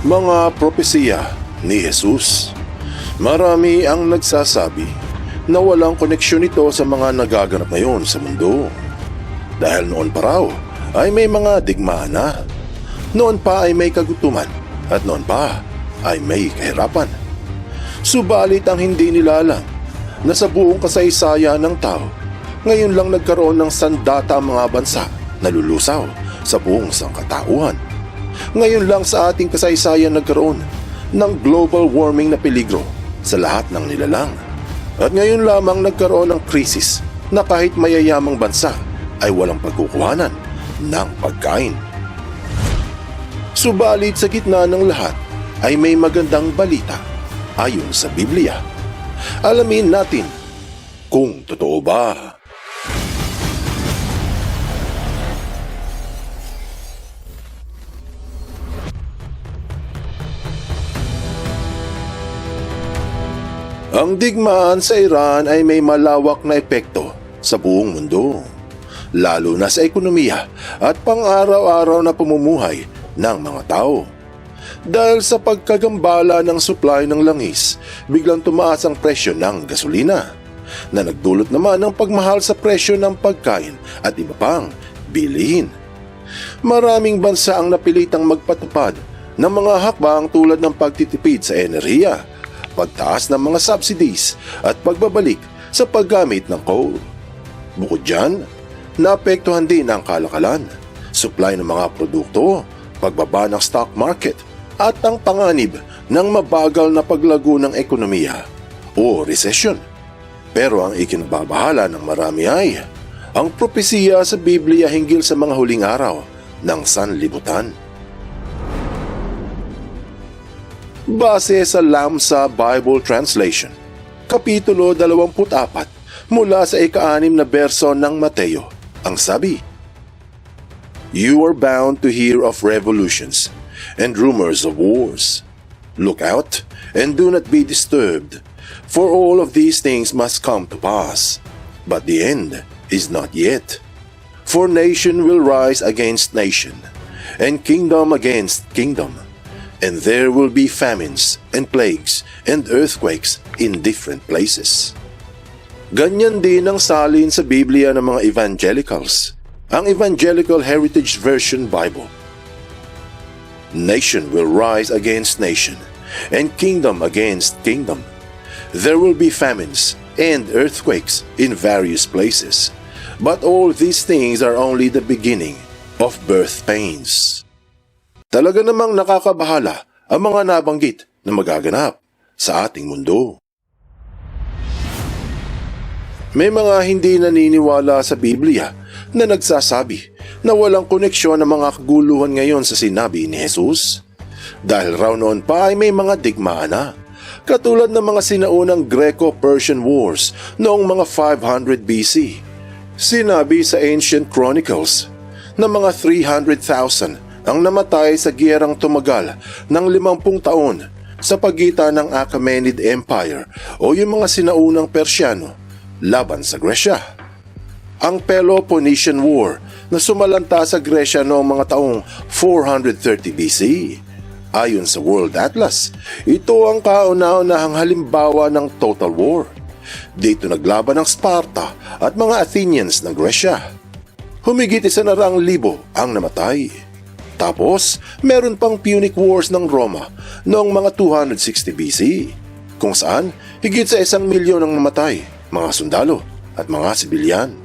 Mga propesiya ni Jesus. Marami ang nagsasabi na walang koneksyon ito sa mga nagaganap ngayon sa mundo. Dahil noon pa raw ay may mga digmaan na. Noon pa ay may kagutuman at noon pa ay may kahirapan. Subalit ang hindi nila alam na sa buong kasaysayan ng tao, ngayon lang nagkaroon ng sandata ang mga bansa na lulusaw sa buong sangkatauhan. Ngayon lang sa ating kasaysayan nagkaroon ng global warming na peligro sa lahat ng nilalang. At ngayon lamang nagkaroon ng krisis na kahit mayayamang bansa ay walang pagkukuhanan ng pagkain. Subalit sa gitna ng lahat ay may magandang balita ayon sa Biblia. Alamin natin kung totoo ba. Ang digmaan sa Iran ay may malawak na epekto sa buong mundo, lalo na sa ekonomiya at pang-araw-araw na pamumuhay ng mga tao. Dahil sa pagkagambala ng supply ng langis, biglang tumaas ang presyo ng gasolina, na nagdulot naman ng pagmahal sa presyo ng pagkain at iba pang bilihin. Maraming bansa ang napilitang magpatupad ng mga hakbang tulad ng pagtitipid sa enerhiya, pagtaas ng mga subsidies at pagbabalik sa paggamit ng coal. Bukod dyan, naapektuhan din ang kalakalan, supply ng mga produkto, pagbaba ng stock market, at ang panganib ng mabagal na paglago ng ekonomiya o recession. Pero ang ikinababahala ng marami ay ang propesiya sa Biblia hinggil sa mga huling araw ng sanlibutan. Base sa Lamsa Bible Translation, Kapitulo 24 mula sa ika-6 na berso ng Mateo, ang sabi, "You are bound to hear of revolutions and rumors of wars. Look out and do not be disturbed, for all of these things must come to pass, but the end is not yet. For nation will rise against nation, and kingdom against kingdom, and there will be famines and plagues and earthquakes in different places." Ganyan din ang salin sa Biblia ng mga evangelicals, ang Evangelical Heritage Version Bible. "Nation will rise against nation, and kingdom against kingdom. There will be famines and earthquakes in various places, but all these things are only the beginning of birth pains." Talaga namang nakakabahala ang mga nabanggit na magaganap sa ating mundo. May mga hindi naniniwala sa Biblia na nagsasabi na walang koneksyon ng mga kaguluhan ngayon sa sinabi ni Jesus. Dahil raw noon pa ay may mga digmaan na, katulad ng mga sinaunang Greco-Persian Wars noong mga 500 BC. Sinabi sa Ancient Chronicles na mga 300,000 ang namatay sa giyerang tumagal ng 50 taon sa pagitan ng Achaemenid Empire o yung mga sinaunang Persiano laban sa Gresya. Ang Peloponnesian War na sumalanta sa Gresya noong mga taong 430 BC. Ayon sa World Atlas, ito ang kauna-unahang halimbawa ng Total War. Dito naglaban ang Sparta at mga Athenians ng Gresya. Humigit 100,000 ang namatay. Tapos, meron pang Punic Wars ng Roma noong mga 260 BC, kung saan higit sa 1,000,000 ang namatay, mga sundalo at mga sibilyan.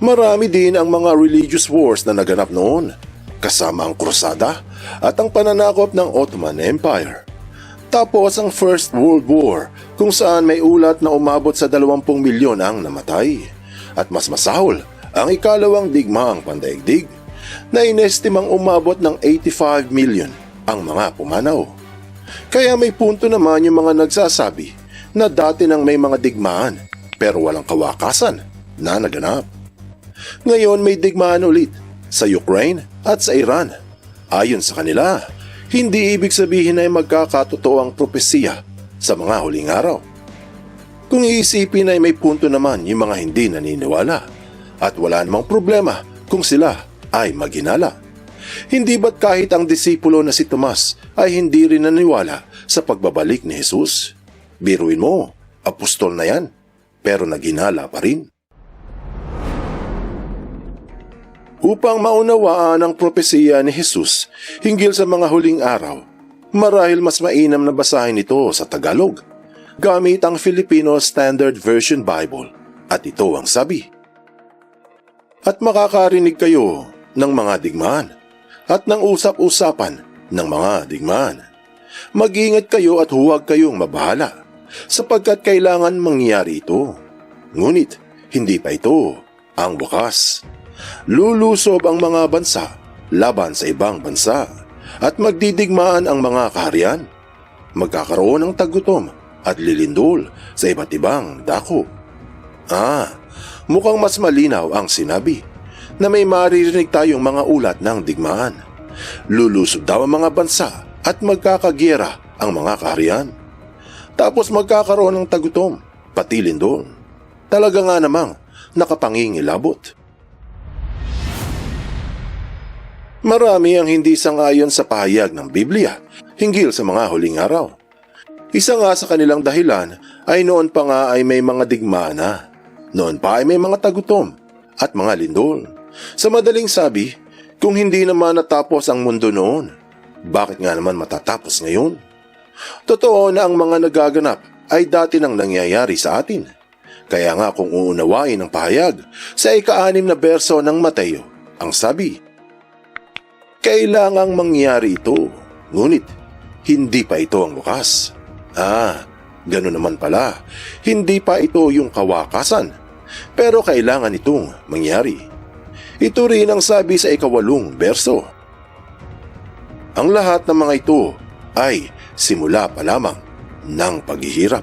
Marami din ang mga religious wars na naganap noon, kasama ang Krusada at ang pananakop ng Ottoman Empire. Tapos ang First World War, kung saan may ulat na umabot sa 20 milyon ang namatay. At mas masahol, ang ikalawang digmaang pandaigdig, na inestimang umabot ng 85 million ang mga pumanaw. Kaya may punto naman yung mga nagsasabi na dati nang may mga digmaan pero walang kawakasan na naganap. Ngayon may digmaan ulit sa Ukraine at sa Iran. Ayon sa kanila, hindi ibig sabihin ay magkakatotoo ang propesiya sa mga huling araw. Kung iisipin ay may punto naman yung mga hindi naniniwala at wala namang problema kung sila ay maghinala. Hindi ba't kahit ang disipulo na si Tomas ay hindi rin naniwala sa pagbabalik ni Jesus? Biruin mo, apostol na yan, pero naghinala pa rin. Upang maunawaan ang propesiya ni Jesus hinggil sa mga huling araw, marahil mas mainam na basahin ito sa Tagalog, gamit ang Filipino Standard Version Bible, at ito ang sabi. At makakarinig kayo ng mga digmaan, at ng usap-usapan ng mga digmaan. Mag-ingat kayo at huwag kayong mabahala, sapagkat kailangan mangyari ito. Ngunit, hindi pa ito ang wakas. Lulusob ang mga bansa laban sa ibang bansa, at magdidigmaan ang mga kaharian. Magkakaroon ng tagutom at lilindol sa iba't ibang dako. Mukhang mas malinaw ang sinabi na may maririnig tayong mga ulat ng digmaan. Lulusob daw ang mga bansa at magkakagyera ang mga kaharian. Tapos magkakaroon ng tagutom, pati lindol. Talaga nga namang nakapangingilabot. Marami ang hindi sangayon sa pahayag ng Biblia hinggil sa mga huling araw. Isa nga sa kanilang dahilan ay noon pa nga ay may mga digmaan na. Noon pa ay may mga tagutom at mga lindol. Sa madaling sabi, kung hindi naman natapos ang mundo noon, bakit nga naman matatapos ngayon? Totoo na ang mga nagaganap ay dati nang nangyayari sa atin. Kaya nga kung uunawain ang pahayag sa ika-6 na berso ng Mateo, ang sabi, kailangang mangyari ito, ngunit hindi pa ito ang wakas. Gano'n naman pala, hindi pa ito yung kawakasan, pero kailangan itong mangyari. Ito rin ang sabi sa ika-8 berso. Ang lahat ng mga ito ay simula pa lamang ng paghihirap.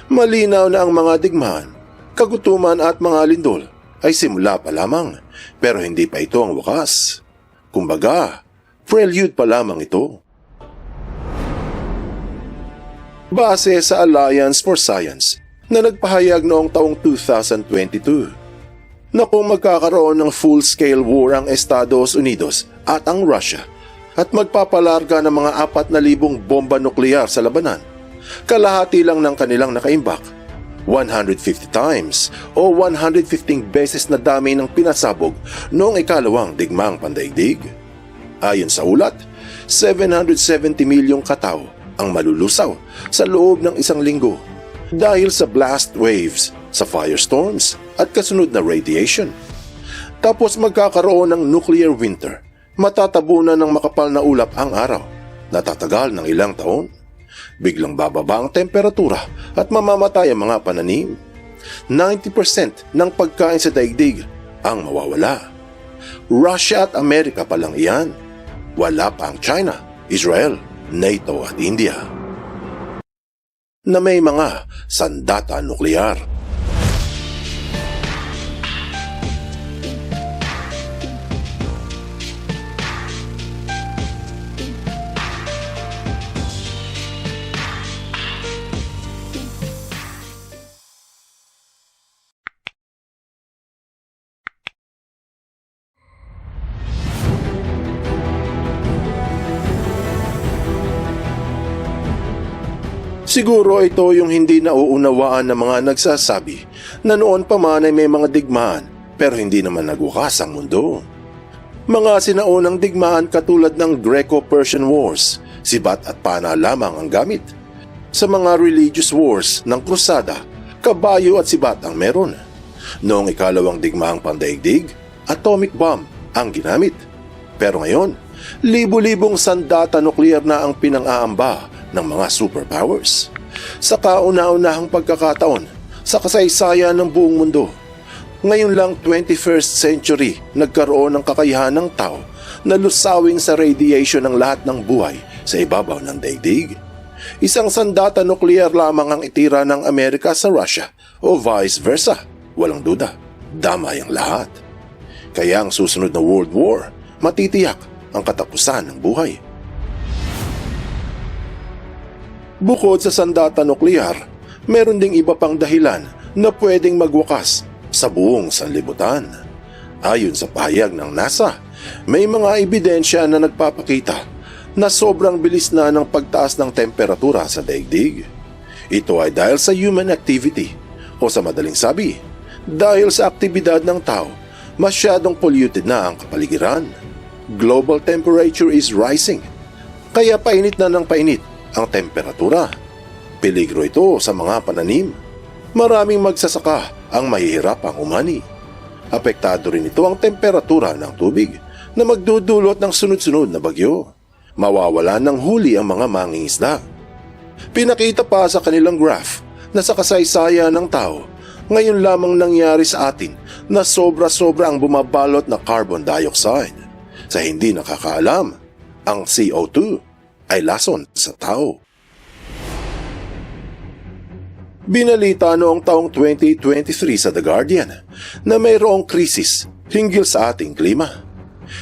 Malinaw na ang mga digmaan, kagutuman at mga lindol ay simula pa lamang, pero hindi pa ito ang wakas. Kumbaga, prelude pa lamang ito. Base sa Alliance for Science na nagpahayag noong taong 2022 na kung magkakaroon ng full-scale war ang Estados Unidos at ang Russia at magpapalarga ng mga 4,000 bomba nuklear sa labanan, kalahati lang ng kanilang nakaimbak, 150 times o 115 beses na dami ng pinasabog noong ikalawang digmaang pandaigdig. Ayon sa ulat, 770 milyong katao ang malulusaw sa loob ng 1 linggo dahil sa blast waves, sa firestorms at kasunod na radiation. Tapos magkakaroon ng nuclear winter, matatabunan ng makapal na ulap ang araw, natatagal ng ilang taon. Biglang bababa ang temperatura at mamamatay ang mga pananim. 90% ng pagkain sa daigdig ang mawawala. Russia at Amerika pa lang iyan. Wala pa ang China, Israel, NATO at India na may mga sandata nuklear. Siguro ito yung hindi nauunawaan ng mga nagsasabi na noon pa man ay may mga digmaan pero hindi naman nagwakas ang mundo. Mga sinaunang digmaan katulad ng Greco-Persian Wars, sibat at pana lamang ang gamit. Sa mga religious wars ng krusada, kabayo at sibat ang meron. Noong ikalawang digmaang pandaigdig, atomic bomb ang ginamit. Pero ngayon, libo-libong sandata nuklear na ang pinang-aamba ng mga superpowers. Sa kauna-unahang pagkakataon sa kasaysayan ng buong mundo, ngayon lang 21st century nagkaroon ng kakayahan ng tao na lusawin sa radiation ng lahat ng buhay sa ibabaw ng daigdig. Isang sandata nuklear lamang ang itira ng Amerika sa Russia o vice versa. Walang duda, damay ang lahat. Kaya ang susunod na World War, matitiyak ang katapusan ng buhay. Bukod sa sandata nuklear, meron ding iba pang dahilan na pwedeng magwakas sa buong sanlibutan. Ayon sa pahayag ng NASA, May mga ebidensya na nagpapakita na sobrang bilis na ng pagtaas ng temperatura sa daigdig. Ito ay dahil sa human activity o sa madaling sabi, dahil sa aktibidad ng tao, masyadong polluted na ang kapaligiran. Global temperature is rising, kaya painit na ng painit ang temperatura. Peligro ito sa mga pananim. Maraming magsasaka ang mahihirapang umani. Apektado rin ito ang temperatura ng tubig na magdudulot ng sunod-sunod na bagyo. Mawawalan ng huli ang mga mangingisda. Pinakita pa sa kanilang graph na sa kasaysayan ng tao, ngayon lamang nangyari sa atin na sobra-sobra ang bumabalot na carbon dioxide. Sa hindi nakakaalam, ang CO2 ay lason sa tao. Binalita noong taong 2023 sa The Guardian na mayroong krisis hinggil sa ating klima.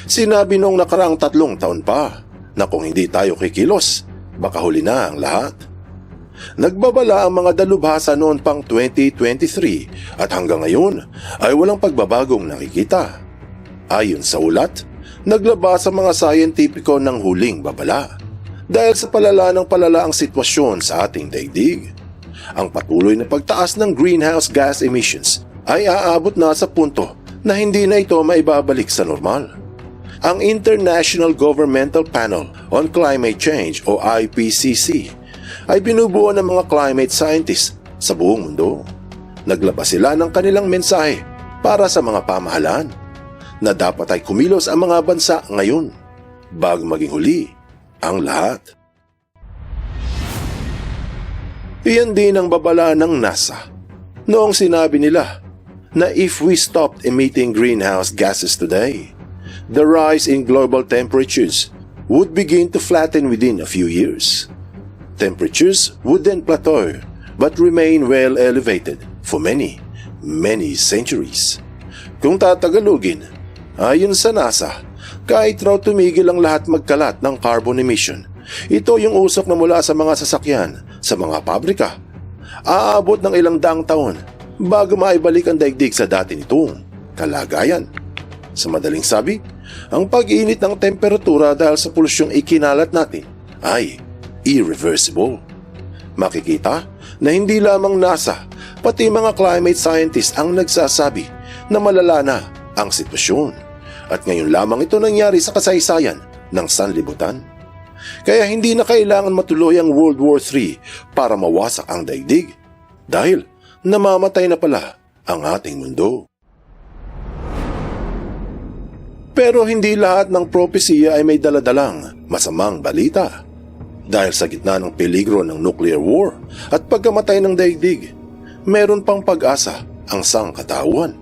Sinabi noong nakaraang 3 taon pa na kung hindi tayo kikilos, baka huli na ang lahat. Nagbabala ang mga dalubhasa noon pang 2023 at hanggang ngayon ay walang pagbabagong nakikita. Ayon sa ulat, naglabas ang mga scientifico ng huling babala dahil sa palala ng palala ang sitwasyon sa ating daigdig. Ang patuloy na pagtaas ng greenhouse gas emissions ay aabot na sa punto na hindi na ito maibabalik sa normal. Ang International Governmental Panel on Climate Change o IPCC ay binubuo ng mga climate scientists sa buong mundo. Naglabas sila ng kanilang mensahe para sa mga pamahalaan na dapat ay kumilos ang mga bansa ngayon bago maging huli ang lahat. Iyan din ang babala ng NASA noong sinabi nila na if we stopped emitting greenhouse gases today, the rise in global temperatures would begin to flatten within a few years. Temperatures would then plateau but remain well elevated for many, many centuries. Kung tatagalugin, ayon sa NASA, kahit raw tumigil ang lahat magkalat ng carbon emission, ito yung usok na mula sa mga sasakyan, sa mga pabrika. Aabot ng ilang daang taon bago maibalik ang daigdig sa dati nitong kalagayan. Sa madaling sabi, ang pag-init ng temperatura dahil sa polusyong ikinalat natin ay irreversible. Makikita na hindi lamang NASA, pati mga climate scientists ang nagsasabi na malala na ang sitwasyon. At ngayon lamang ito nangyari sa kasaysayan ng sanlibutan. Kaya hindi na kailangan matuloy ang World War III para mawasak ang daigdig dahil namamatay na pala ang ating mundo. Pero hindi lahat ng propesiya ay may daladalang masamang balita. Dahil sa gitna ng peligro ng nuclear war at pagkamatay ng daigdig, meron pang pag-asa ang sangkatauhan.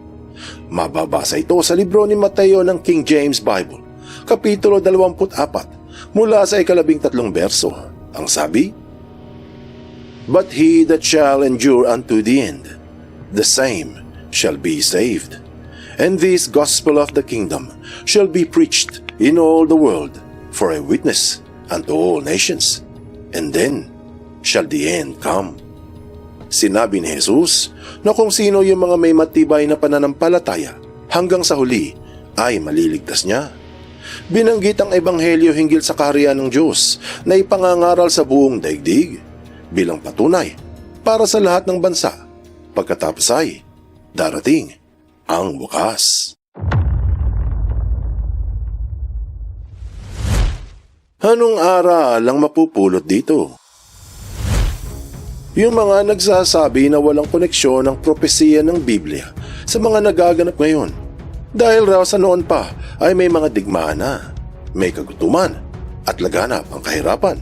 Mababasa ito sa libro ni Mateo ng King James Bible, Kapitulo 24, mula sa 13 berso. Ang sabi, "But he that shall endure unto the end, the same shall be saved. And this gospel of the kingdom shall be preached in all the world for a witness unto all nations, and then shall the end come." Sinabi ni Jesus na kung sino yung mga may matibay na pananampalataya hanggang sa huli ay maliligtas niya. Binanggit ang ebanghelyo hinggil sa kaharian ng Diyos na ipangangaral sa buong daigdig bilang patunay para sa lahat ng bansa. Pagkatapos ay darating ang wakas. Anong aral ang mapupulot dito? Yung mga nagsasabi na walang koneksyon ng propesiya ng Biblia sa mga nagaganap ngayon. Dahil raw sa noon pa ay may mga digmaan na, may kagutuman at laganap ang kahirapan.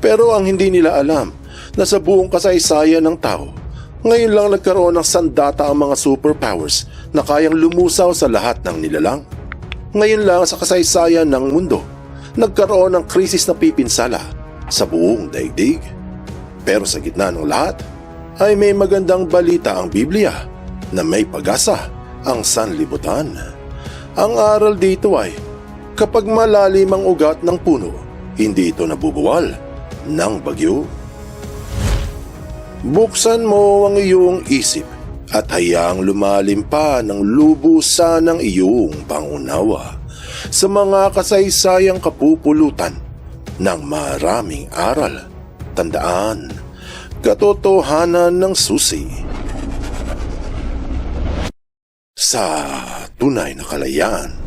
Pero ang hindi nila alam na sa buong kasaysayan ng tao, ngayon lang nagkaroon ng sandata ang mga superpowers na kayang lumusaw sa lahat ng nilalang. Ngayon lang sa kasaysayan ng mundo, nagkaroon ng krisis na pipinsala sa buong daigdig. Pero sa gitna ng lahat, ay may magandang balita ang Biblia na may pag-asa ang sanlibutan. Ang aral dito ay, kapag malalim ang ugat ng puno, hindi ito nabubuwal ng bagyo. Buksan mo ang iyong isip at hayaang lumalim pa ng lubusan ng iyong pangunawa. sa mga kasaysayang kapupulutan ng maraming aral. Tandaan, katotohanan ng susi sa tunay na kalayaan.